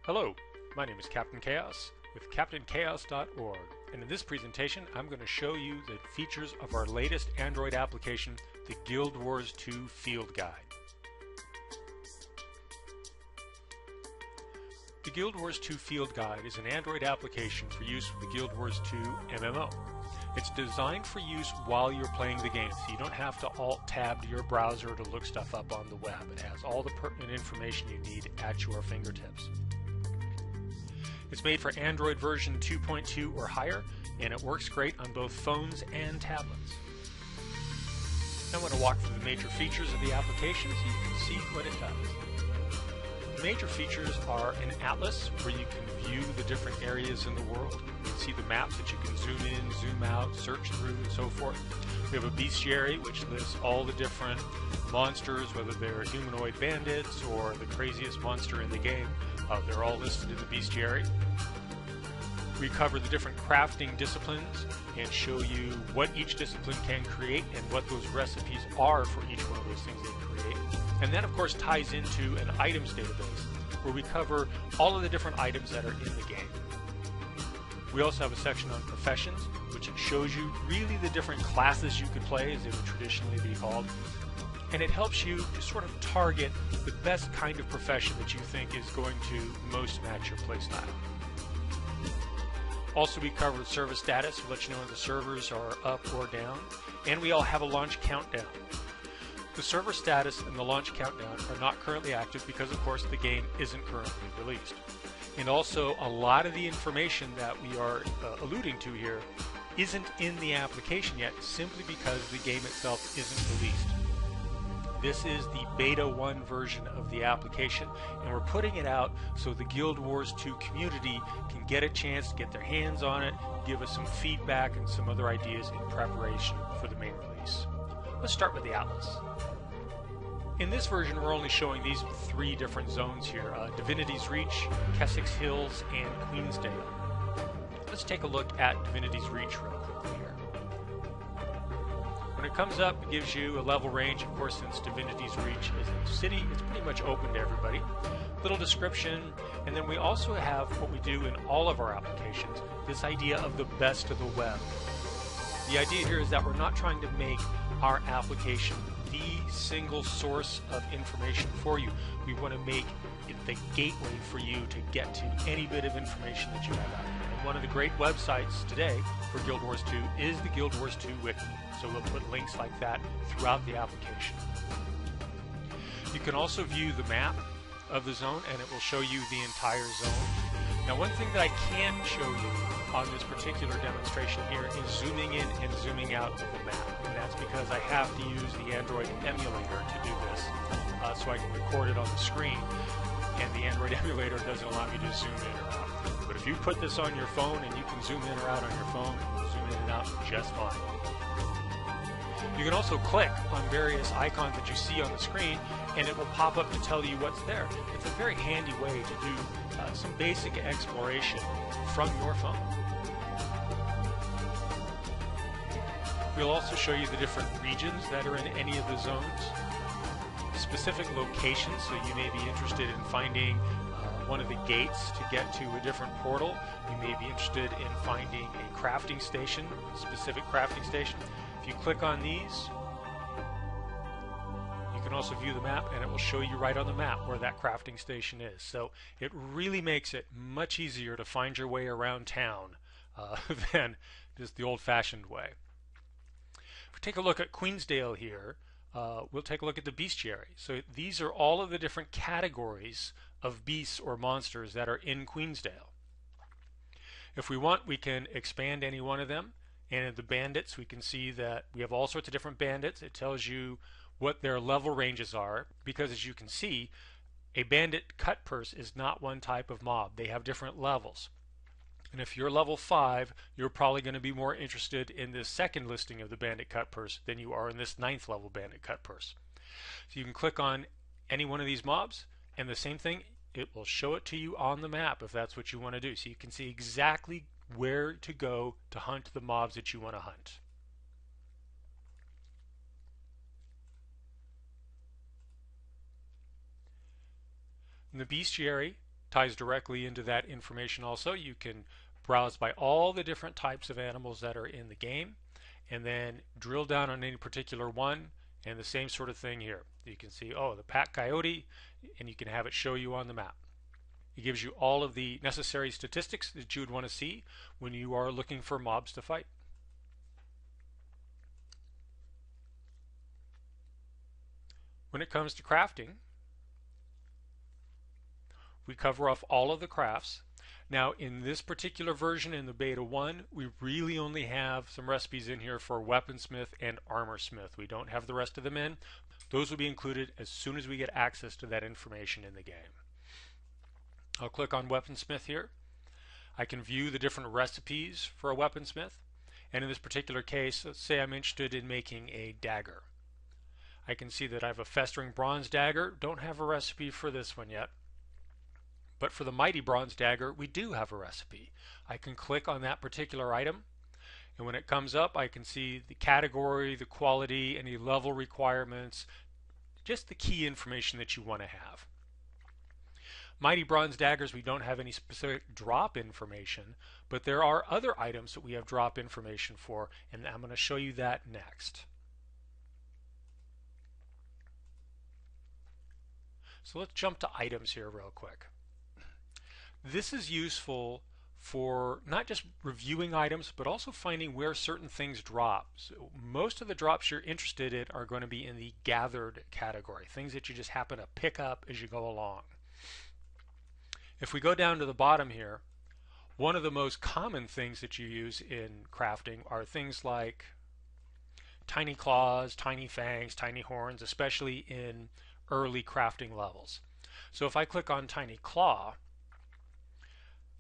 Hello, my name is Captain Chaos with CaptainChaos.org, and in this presentation I'm going to show you the features of our latest Android application, the Guild Wars 2 Field Guide. The Guild Wars 2 Field Guide is an Android application for use with the Guild Wars 2 MMO. It's designed for use while you're playing the game, so you don't have to alt-tab to your browser to look stuff up on the web. It has all the pertinent information you need at your fingertips. It's made for Android version 2.2 or higher, and it works great on both phones and tablets. Now I'm going to walk through the major features of the application so you can see what it does. The major features are an atlas where you can view the different areas in the world. You can see the maps that you can zoom in, zoom out, search through, and so forth. We have a bestiary which lists all the different monsters, whether they're humanoid bandits or the craziest monster in the game. They're all listed in the bestiary. We cover the different crafting disciplines and show you what each discipline can create and what those recipes are for each one of those things they create. And that of course ties into an items database where we cover all of the different items that are in the game. We also have a section on professions, which shows you really the different classes you could play, as they would traditionally be called. And it helps you to sort of target the best kind of profession that you think is going to most match your playstyle. Also, we cover server status to let you know if the servers are up or down, and we all have a launch countdown. The server status and the launch countdown are not currently active because, of course, the game isn't currently released. And also, a lot of the information that we are alluding to here isn't in the application yet, simply because the game itself isn't released. This is the beta 1 version of the application, and we're putting it out so the Guild Wars 2 community can get a chance to get their hands on it, give us some feedback and some other ideas in preparation for the main release. Let's start with the atlas. In this version, we're only showing these three different zones here, Divinity's Reach, Kessex Hills, and Queensdale. Let's take a look at Divinity's Reach real quickly here. When it comes up, it gives you a level range. Of course, since Divinity's Reach is a city, it's pretty much open to everybody. Little description, and then we also have what we do in all of our applications, this idea of the best of the web. The idea here is that we're not trying to make our application the single source of information for you. We want to make it the gateway for you to get to any bit of information that you have out there. And one of the great websites today for Guild Wars 2 is the Guild Wars 2 Wiki. So we'll put links like that throughout the application. You can also view the map of the zone, and it will show you the entire zone. Now, one thing that I can't show you on this particular demonstration here is zooming in and zooming out of the map. And that's because I have to use the Android emulator to do this, so I can record it on the screen. And the Android emulator doesn't allow me to zoom in or out. But if you put this on your phone and you can zoom in or out on your phone, it will zoom in and out just fine. You can also click on various icons that you see on the screen, and it will pop up to tell you what's there. It's a very handy way to do some basic exploration from your phone. We'll also show you the different regions that are in any of the zones, specific locations, so you may be interested in finding one of the gates to get to a different portal. You may be interested in finding a crafting station, a specific crafting station. If you click on these, you can also view the map, and it will show you right on the map where that crafting station is. So it really makes it much easier to find your way around town than just the old-fashioned way. If we take a look at Queensdale here, we'll take a look at the bestiary. So these are all of the different categories of beasts or monsters that are in Queensdale. If we want, we can expand any one of them. And in the bandits, we can see that we have all sorts of different bandits. It tells you what their level ranges are, because as you can see, a bandit cut purse is not one type of mob. They have different levels. And if you're level 5, you're probably going to be more interested in this second listing of the bandit cut purse than you are in this 9th level bandit cut purse. So you can click on any one of these mobs, and the same thing, it will show it to you on the map if that's what you want to do. So you can see exactly where to go to hunt the mobs that you want to hunt. And the bestiary ties directly into that information also. You can browse by all the different types of animals that are in the game and then drill down on any particular one, and the same sort of thing here. You can see, oh, the pack coyote, and you can have it show you on the map. It gives you all of the necessary statistics that you would want to see when you are looking for mobs to fight. When it comes to crafting, we cover off all of the crafts. Now in this particular version, in the beta 1, we really only have some recipes in here for weaponsmith and armorsmith. We don't have the rest of them in. Those will be included as soon as we get access to that information in the game. I'll click on weaponsmith here. I can view the different recipes for a weaponsmith, and in this particular case, let's say I'm interested in making a dagger. I can see that I have a festering bronze dagger. Don't have a recipe for this one yet. But for the mighty bronze dagger, we do have a recipe. I can click on that particular item, and when it comes up, I can see the category, the quality, any level requirements, just the key information that you want to have. Mighty bronze daggers, we don't have any specific drop information, but there are other items that we have drop information for, and I'm going to show you that next. So let's jump to items here real quick. This is useful for not just reviewing items, but also finding where certain things drop. So most of the drops you're interested in are going to be in the gathered category, things that you just happen to pick up as you go along. If we go down to the bottom here, one of the most common things that you use in crafting are things like tiny claws, tiny fangs, tiny horns, especially in early crafting levels. So if I click on tiny claw,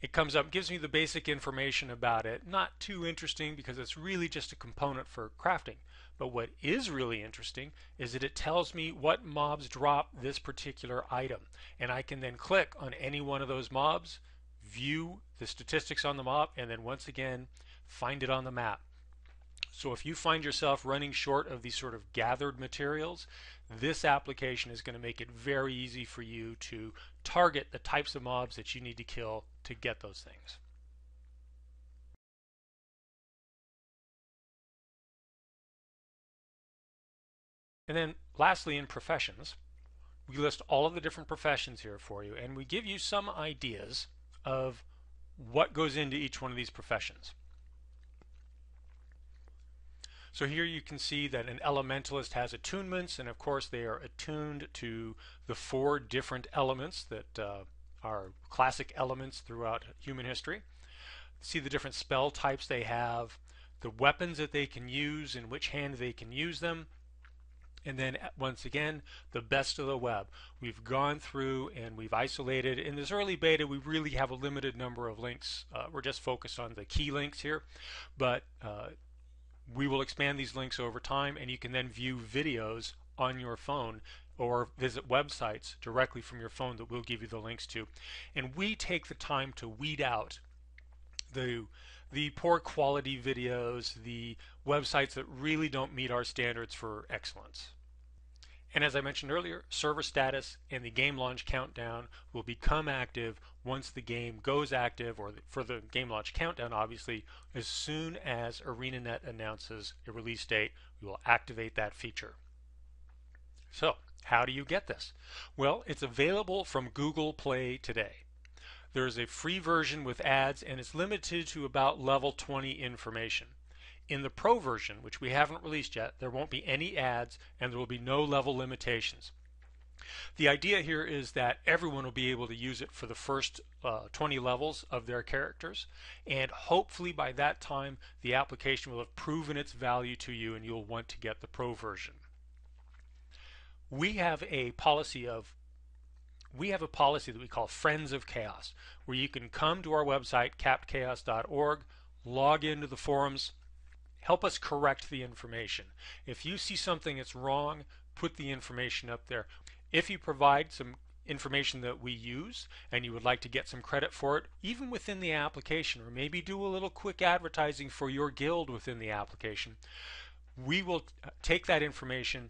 it comes up, gives me the basic information about it. Not too interesting because it's really just a component for crafting. But what is really interesting is that it tells me what mobs drop this particular item. And I can then click on any one of those mobs, view the statistics on the mob, and then once again find it on the map. So if you find yourself running short of these sort of gathered materials, this application is going to make it very easy for you to target the types of mobs that you need to kill to get those things. And then lastly, in professions, we list all of the different professions here for you, and we give you some ideas of what goes into each one of these professions. So here you can see that an elementalist has attunements, and of course they are attuned to the 4 different elements that are classic elements throughout human history. See the different spell types they have, the weapons that they can use, in which hand they can use them, and then once again the best of the web. We've gone through and we've isolated. In this early beta we really have a limited number of links. We're just focused on the key links here, but we will expand these links over time, and you can then view videos on your phone or visit websites directly from your phone that we'll give you the links to. And we take the time to weed out the poor quality videos, the websites that really don't meet our standards for excellence. And as I mentioned earlier, server status and the game launch countdown will become active once the game goes active, or for the game launch countdown obviously, as soon as ArenaNet announces a release date, we will activate that feature. So how do you get this? Well, it's available from Google Play today. There's a free version with ads, and it's limited to about level 20 information. In the Pro version, which we haven't released yet, there won't be any ads and there will be no level limitations. The idea here is that everyone will be able to use it for the first 20 levels of their characters, and hopefully by that time the application will have proven its value to you and you'll want to get the Pro version. We have a policy that we call Friends of Chaos, where you can come to our website, captchaos.org, log into the forums, help us correct the information. If you see something that's wrong, put the information up there. If you provide some information that we use and you would like to get some credit for it, even within the application, or maybe do a little quick advertising for your guild within the application, we will take that information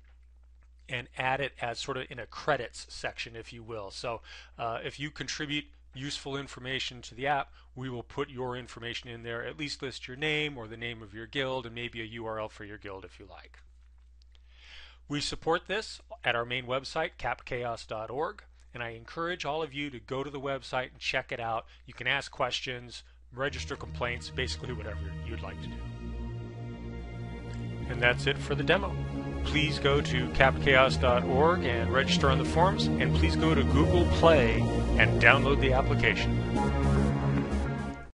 and add it as sort of in a credits section, if you will. So if you contribute useful information to the app, we will put your information in there, at least list your name or the name of your guild and maybe a URL for your guild if you like. We support this at our main website, capchaos.org, and I encourage all of you to go to the website and check it out. You can ask questions, register complaints, basically whatever you'd like to do. And that's it for the demo. Please go to capchaos.org and register on the forums, and please go to Google Play and download the application.